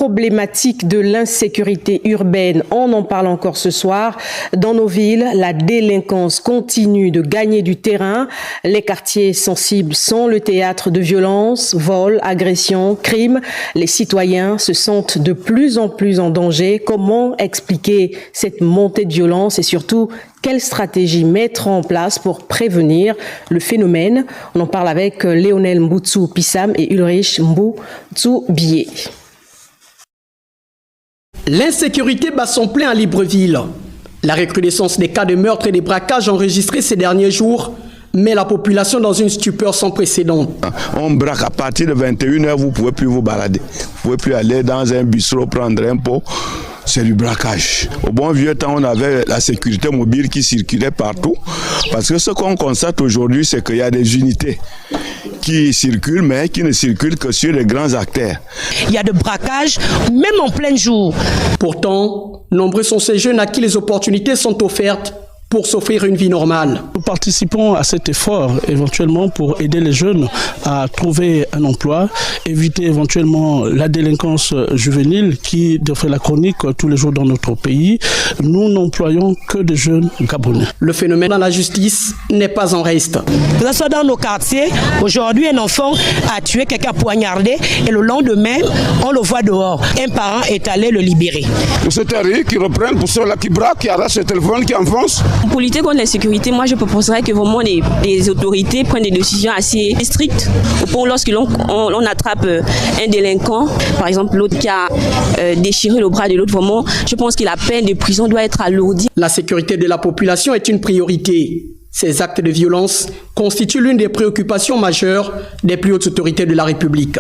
problématique de l'insécurité urbaine, on en parle encore ce soir. Dans nos villes, la délinquance continue de gagner du terrain. Les quartiers sensibles sont le théâtre de violences, vols, agressions, crimes. Les citoyens se sentent de plus en plus en danger. Comment expliquer cette montée de violence et surtout, quelle stratégie mettre en place pour prévenir le phénomène? On en parle avec Léonel Mboutsou-Pissam et Ulrich Mboutsou-Bié. L'insécurité bat son plein à Libreville. La recrudescence des cas de meurtre et des braquages enregistrés ces derniers jours met la population dans une stupeur sans précédent. On braque à partir de 21h, vous ne pouvez plus vous balader. Vous ne pouvez plus aller dans un bistrot prendre un pot. C'est du braquage. Au bon vieux temps, on avait la sécurité mobile qui circulait partout. Parce que ce qu'on constate aujourd'hui, c'est qu'il y a des unités qui circulent, mais qui ne circulent que sur les grands acteurs. Il y a de braquage, même en plein jour. Pourtant, nombreux sont ces jeunes à qui les opportunités sont offertes pour s'offrir une vie normale. Nous participons à cet effort éventuellement pour aider les jeunes à trouver un emploi, éviter éventuellement la délinquance juvénile qui fait la chronique tous les jours dans notre pays. Nous n'employons que des jeunes gabonais. Le phénomène dans la justice n'est pas en reste. Que ce soit dans nos quartiers, aujourd'hui un enfant a tué quelqu'un poignardé et le lendemain on le voit dehors. Un parent est allé le libérer. C'est un risque qui reprennent pour ceux-là qui braquent, qui arrachent le téléphone, qui enfoncent. Pour lutter contre l'insécurité, moi je proposerais que vraiment les autorités prennent des décisions assez strictes. Au point lorsque l'on attrape un délinquant, par exemple l'autre qui a déchiré le bras de l'autre, vraiment, je pense que la peine de prison doit être alourdie. La sécurité de la population est une priorité. Ces actes de violence constituent l'une des préoccupations majeures des plus hautes autorités de la République.